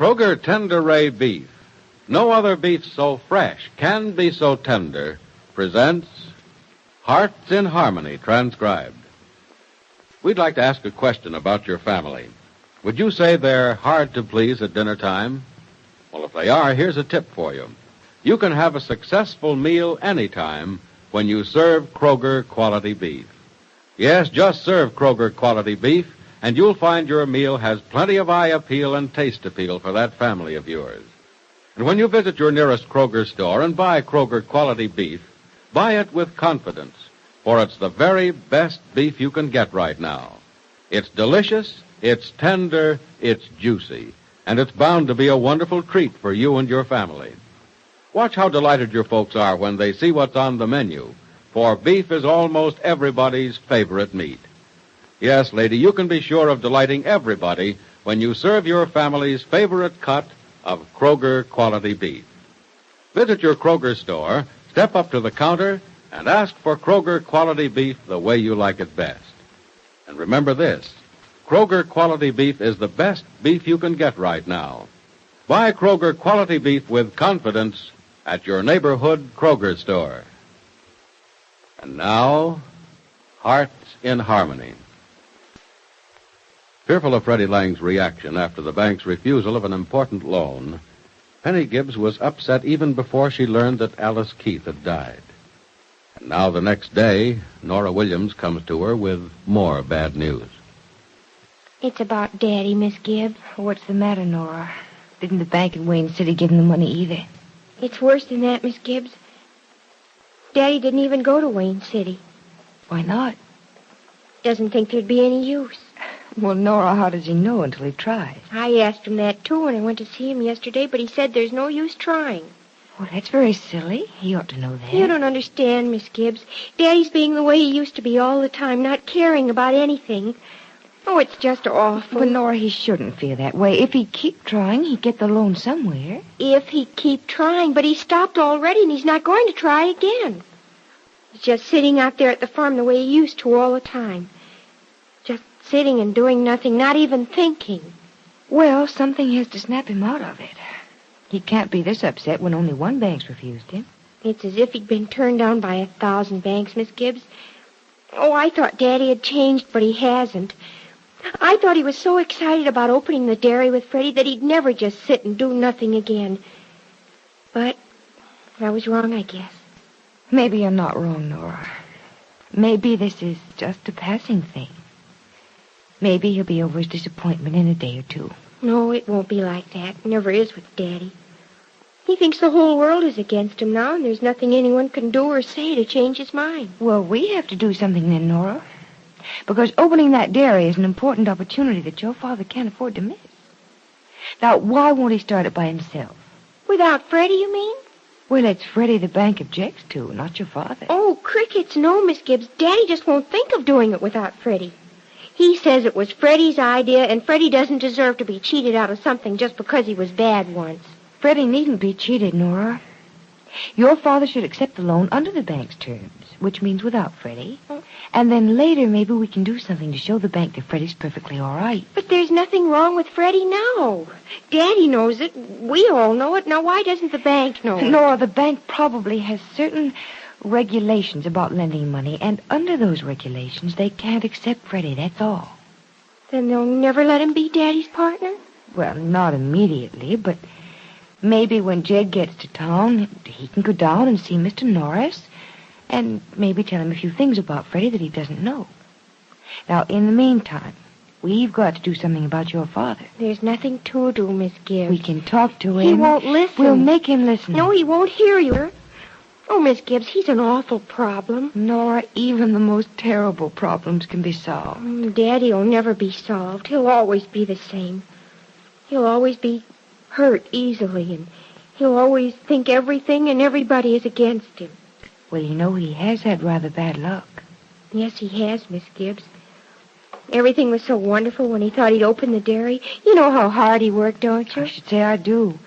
Kroger Tender Ray Beef, no other beef so fresh can be so tender, presents Hearts in Harmony, transcribed. We'd like to ask a question about your family. Would you say they're hard to please at dinner time? Well, if they are, here's a tip for you. You can have a successful meal anytime when you serve Kroger quality beef. Yes, just serve Kroger quality beef, and you'll find your meal has plenty of eye appeal and taste appeal for that family of yours. And when you visit your nearest Kroger store and buy Kroger quality beef, buy it with confidence, for it's the very best beef you can get right now. It's delicious, it's tender, it's juicy, and it's bound to be a wonderful treat for you and your family. Watch how delighted your folks are when they see what's on the menu, for beef is almost everybody's favorite meat. Yes, lady, you can be sure of delighting everybody when you serve your family's favorite cut of Kroger quality beef. Visit your Kroger store, step up to the counter, and ask for Kroger quality beef the way you like it best. And remember this, Kroger quality beef is the best beef you can get right now. Buy Kroger quality beef with confidence at your neighborhood Kroger store. And now, Hearts in Harmony. Fearful of Freddie Lang's reaction after the bank's refusal of an important loan, Penny Gibbs was upset even before she learned that Alice Keith had died. And now the next day, Nora Williams comes to her with more bad news. It's about Daddy, Miss Gibbs. What's the matter, Nora? Didn't the bank in Wayne City give him the money either? It's worse than that, Miss Gibbs. Daddy didn't even go to Wayne City. Why not? Doesn't think there'd be any use. Well, Nora, how does he know until he tries? I asked him that, too, when I went to see him yesterday, but he said there's no use trying. Well, that's very silly. He ought to know that. You don't understand, Miss Gibbs. Daddy's being the way he used to be all the time, not caring about anything. Oh, it's just awful. But, Nora, he shouldn't feel that way. If he'd keep trying, he'd get the loan somewhere. If he'd keep trying, but he stopped already, and he's not going to try again. He's just sitting out there at the farm the way he used to all the time. Just sitting and doing nothing, not even thinking. Well, something has to snap him out of it. He can't be this upset when only one bank's refused him. It's as if he'd been turned down by 1,000 banks, Miss Gibbs. Oh, I thought Daddy had changed, but he hasn't. I thought he was so excited about opening the dairy with Freddie that he'd never just sit and do nothing again. But I was wrong, I guess. Maybe you're not wrong, Nora. Maybe this is just a passing thing. Maybe he'll be over his disappointment in a day or two. No, it won't be like that. It never is with Daddy. He thinks the whole world is against him now, and there's nothing anyone can do or say to change his mind. Well, we have to do something then, Nora. Because opening that dairy is an important opportunity that your father can't afford to miss. Now, why won't he start it by himself? Without Freddie, you mean? Well, it's Freddie the bank objects to, not your father. Oh, crickets, no, Miss Gibbs. Daddy just won't think of doing it without Freddie. He says it was Freddie's idea, and Freddie doesn't deserve to be cheated out of something just because he was bad once. Freddie needn't be cheated, Nora. Your father should accept the loan under the bank's terms, which means without Freddie. And then later, maybe we can do something to show the bank that Freddie's perfectly all right. But there's nothing wrong with Freddie now. Daddy knows it. We all know it. Now, why doesn't the bank know it? Nora, the bank probably has certain regulations about lending money, and under those regulations, they can't accept Freddie, that's all. Then they'll never let him be Daddy's partner? Well, not immediately, but maybe when Jed gets to town, he can go down and see Mr. Norris, and maybe tell him a few things about Freddie that he doesn't know. Now, in the meantime, we've got to do something about your father. There's nothing to do, Miss Gibbs. We can talk to him. He won't listen. We'll make him listen. No, he won't hear you. Oh, Miss Gibbs, he's an awful problem. Nora, even the most terrible problems can be solved. Daddy'll never be solved. He'll always be the same. He'll always be hurt easily, and he'll always think everything and everybody is against him. Well, you know, he has had rather bad luck. Yes, he has, Miss Gibbs. Everything was so wonderful when he thought he'd open the dairy. You know how hard he worked, don't you? I should say I do.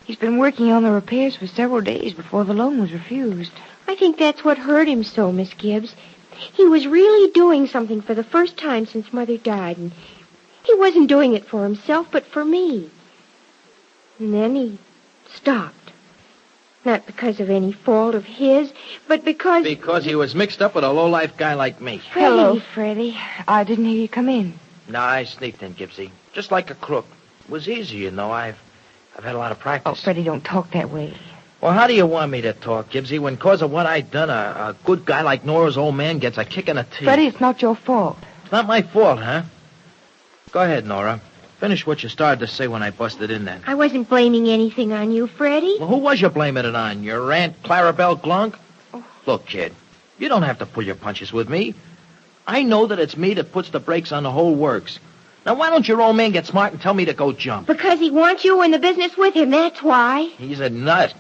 He's been working on the repairs for several days before the loan was refused. I think that's what hurt him so, Miss Gibbs. He was really doing something for the first time since Mother died, and he wasn't doing it for himself, but for me. And then he stopped. Not because of any fault of his, but because... Because he was mixed up with a lowlife guy like me. Hello, Freddie. I didn't hear you come in. No, I sneaked in, Gibbsy. Just like a crook. It was easy, you know. I've had a lot of practice. Oh, Freddie, don't talk that way. Well, how do you want me to talk, Gibbsy, when cause of what I done, a good guy like Nora's old man gets a kick in the teeth? Freddie, it's not your fault. It's not my fault, huh? Go ahead, Nora. Finish what you started to say when I busted in then. I wasn't blaming anything on you, Freddie. Well, who was you blaming it on? Your Aunt Clarabelle Glunk? Oh. Look, kid, you don't have to pull your punches with me. I know that it's me that puts the brakes on the whole works. Now, why don't your old man get smart and tell me to go jump? Because he wants you in the business with him, that's why. He's a nut.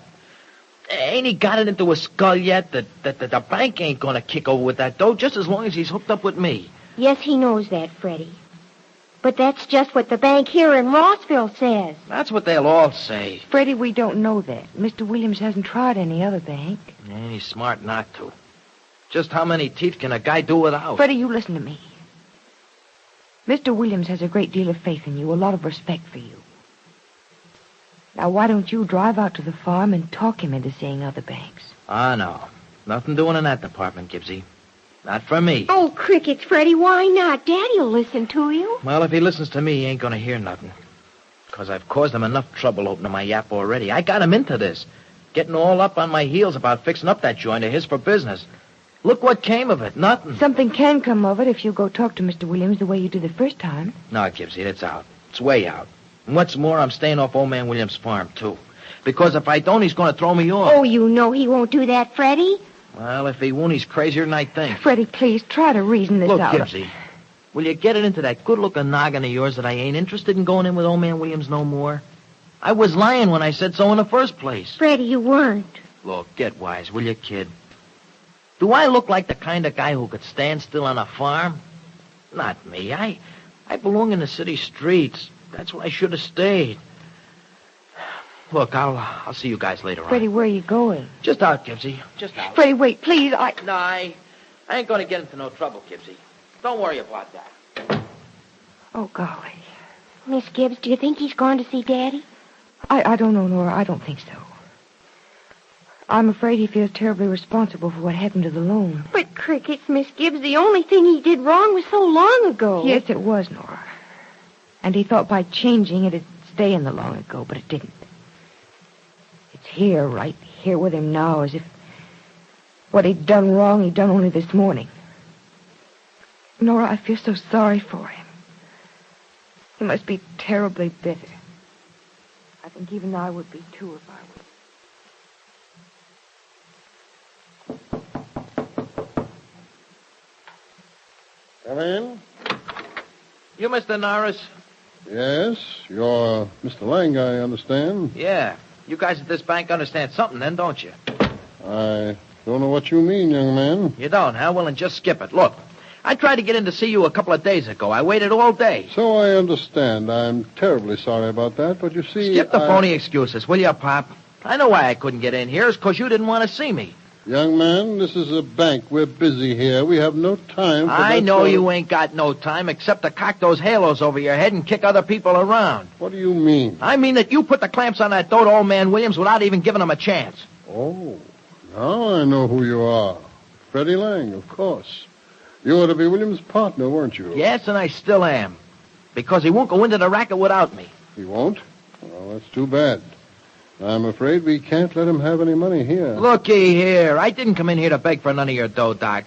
Ain't he got it into his skull yet that the bank ain't going to kick over with that dough just as long as he's hooked up with me? Yes, he knows that, Freddie. But that's just what the bank here in Rossville says. That's what they'll all say. Freddie, we don't know that. Mr. Williams hasn't tried any other bank. And he's smart not to. Just how many teeth can a guy do without? Freddie, you listen to me. Mr. Williams has a great deal of faith in you, a lot of respect for you. Now, why don't you drive out to the farm and talk him into seeing other banks? Ah, no. Nothing doing in that department, Gibbsy. Not for me. Oh, crickets, Freddie, why not? Daddy'll listen to you. Well, if he listens to me, he ain't going to hear nothing. Because I've caused him enough trouble opening my yap already. I got him into this. Getting all up on my heels about fixing up that joint of his for business. Look what came of it. Nothing. Something can come of it if you go talk to Mr. Williams the way you did the first time. No, Gibbsy, it's out. It's way out. And what's more, I'm staying off old man Williams' farm, too. Because if I don't, he's going to throw me off. Oh, you know he won't do that, Freddie. Well, if he won't, he's crazier than I think. Freddie, please, try to reason this Look, out. Gibbsy, will you get it into that good-looking noggin of yours that I ain't interested in going in with old man Williams no more? I was lying when I said so in the first place. Freddie, you weren't. Look, get wise, will you, kid? Do I look like the kind of guy who could stand still on a farm? Not me. I belong in the city streets. That's where I should have stayed. Look, I'll see you guys later Freddie, on. where are you going? Just out, Gibbsy. Just out. Freddie, wait, please, No, I ain't going to get into no trouble, Gibbsy. Don't worry about that. Oh, golly. Miss Gibbs, do you think he's gone to see Daddy? I don't know, Nora. I don't think so. I'm afraid he feels terribly responsible for what happened to the loan. But crickets, Miss Gibbs, the only thing he did wrong was so long ago. Yes, it was, Nora. And he thought by changing it'd stay in the long ago, but it didn't. It's here, right here with him now, as if what he'd done wrong he'd done only this morning. Nora, I feel so sorry for him. He must be terribly bitter. I think even I would be, too, if I were. Come in. You, Mr. Norris? Yes, you're Mr. Lang, I understand. Yeah. You guys at this bank understand something then, don't you? I don't know what you mean, young man. You don't, huh? Well, then just skip it. Look, I tried to get in to see you a couple of days ago. I waited all day. So I understand. I'm terribly sorry about that, but you see... Skip the phony excuses, will you, Pop? I know why I couldn't get in here. It's because you didn't want to see me. Young man, this is a bank. We're busy here. We have no time for I that know sort of- you ain't got no time except to cock those halos over your head and kick other people around. What do you mean? I mean that you put the clamps on that dope old man Williams without even giving him a chance. Oh, now I know who you are. Freddie Lang, of course. You were to be William's partner, weren't you? Yes, and I still am. Because he won't go into the racket without me. He won't? Well, that's too bad. I'm afraid we can't let him have any money here. Looky here. I didn't come in here to beg for none of your dough, Doc.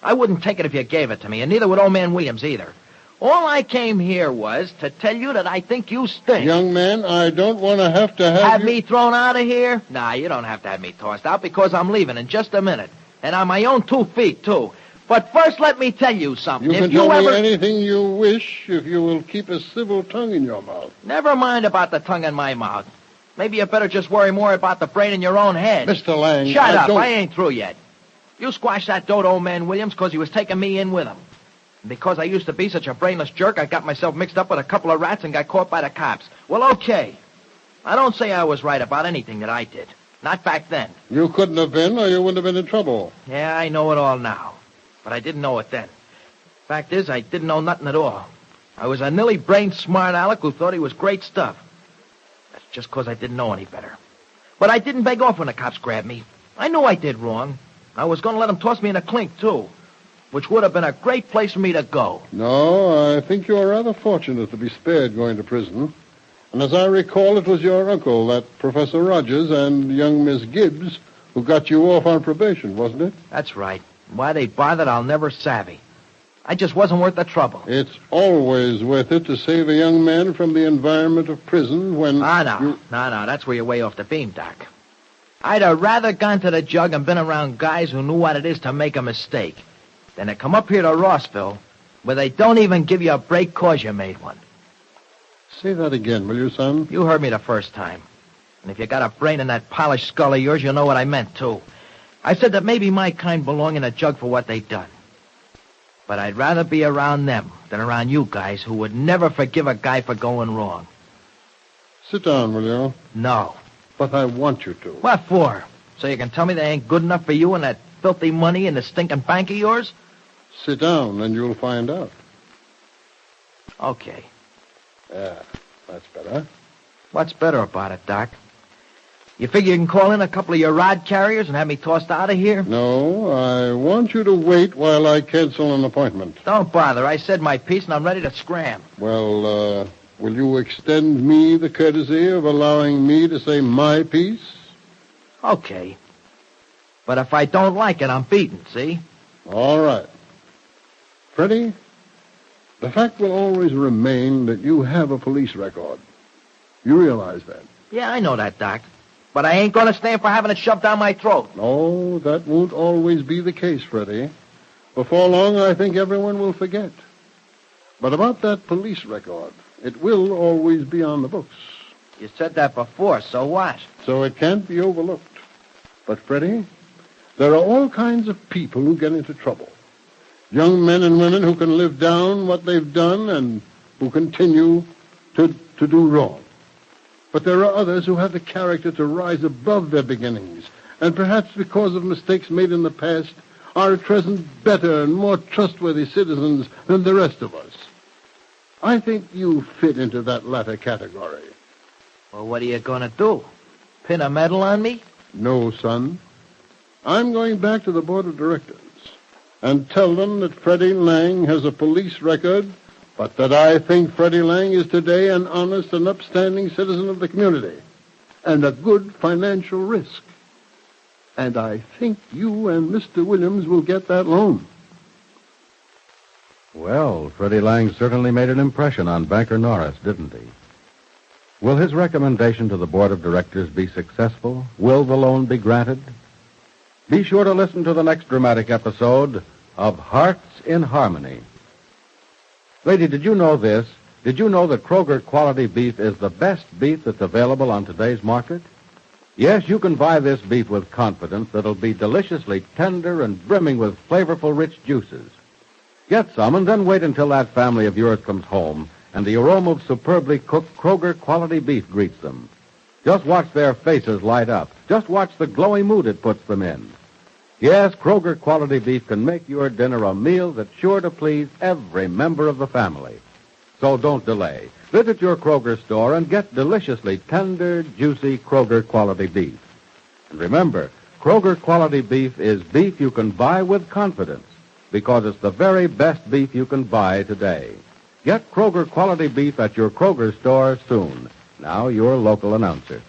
I wouldn't take it if you gave it to me, and neither would old man Williams either. All I came here was to tell you that I think you stink. Young man, I don't want to have Have you... me thrown out of here? Nah, you don't have to have me tossed out because I'm leaving in just a minute. And on my own 2 feet, too. But first, let me tell you something. You can if you tell ever... me anything you wish if you will keep a civil tongue in your mouth. Never mind about the tongue in my mouth. Maybe you better just worry more about the brain in your own head. Mr. Lang, Shut up. don't... I ain't through yet. You squashed that dope old man Williams because he was taking me in with him. And because I used to be such a brainless jerk, I got myself mixed up with a couple of rats and got caught by the cops. Well, okay. I don't say I was right about anything that I did. Not back then. You couldn't have been, or you wouldn't have been in trouble. Yeah, I know it all now. But I didn't know it then. Fact is, I didn't know nothing at all. I was a nilly-brained smart aleck who thought he was great stuff. That's just 'cause I didn't know any better. But I didn't beg off when the cops grabbed me. I knew I did wrong. I was going to let them toss me in a clink, too, which would have been a great place for me to go. No, I think you are rather fortunate to be spared going to prison. And as I recall, it was your uncle, that Professor Rogers, and young Miss Gibbs, who got you off on probation, wasn't it? That's right. Why they bothered, I'll never savvy. I just wasn't worth the trouble. It's always worth it to save a young man from the environment of prison when... No, that's where you're way off the beam, Doc. I'd have rather gone to the jug and been around guys who knew what it is to make a mistake than to come up here to Rossville where they don't even give you a break 'cause you made one. Say that again, will you, son? You heard me the first time. And if you got a brain in that polished skull of yours, you'll know what I meant, too. I said that maybe my kind belong in a jug for what they done. But I'd rather be around them than around you guys who would never forgive a guy for going wrong. Sit down, will you? No. But I want you to. What for? So you can tell me they ain't good enough for you and that filthy money in the stinking bank of yours? Sit down, and you'll find out. Okay. Yeah, that's better. What's better about it, Doc? You figure you can call in a couple of your rod carriers and have me tossed out of here? No, I want you to wait while I cancel an appointment. Don't bother. I said my piece and I'm ready to scram. Well, will you extend me the courtesy of allowing me to say my piece? Okay. But if I don't like it, I'm beaten, see? All right. Freddie, the fact will always remain that you have a police record. You realize that? Yeah, I know that, Doc. But I ain't going to stand for having it shoved down my throat. No, that won't always be the case, Freddie. Before long, I think everyone will forget. But about that police record, it will always be on the books. You said that before, so what? So it can't be overlooked. But, Freddie, there are all kinds of people who get into trouble. Young men and women who can live down what they've done and who continue to do wrong. But there are others who have the character to rise above their beginnings, and perhaps because of mistakes made in the past, are at present better and more trustworthy citizens than the rest of us. I think you fit into that latter category. Well, what are you going to do? Pin a medal on me? No, son. I'm going back to the board of directors and tell them that Freddie Lang has a police record, but that I think Freddie Lang is today an honest and upstanding citizen of the community and a good financial risk. And I think you and Mr. Williams will get that loan. Well, Freddie Lang certainly made an impression on banker Norris, didn't he? Will his recommendation to the board of directors be successful? Will the loan be granted? Be sure to listen to the next dramatic episode of Hearts in Harmony. Lady, did you know this? Did you know that Kroger quality beef is the best beef that's available on today's market? Yes, you can buy this beef with confidence that'll be deliciously tender and brimming with flavorful, rich juices. Get some and then wait until that family of yours comes home and the aroma of superbly cooked Kroger quality beef greets them. Just watch their faces light up. Just watch the glowy mood it puts them in. Yes, Kroger quality beef can make your dinner a meal that's sure to please every member of the family. So don't delay. Visit your Kroger store and get deliciously tender, juicy Kroger quality beef. And remember, Kroger quality beef is beef you can buy with confidence because it's the very best beef you can buy today. Get Kroger quality beef at your Kroger store soon. Now, your local announcer.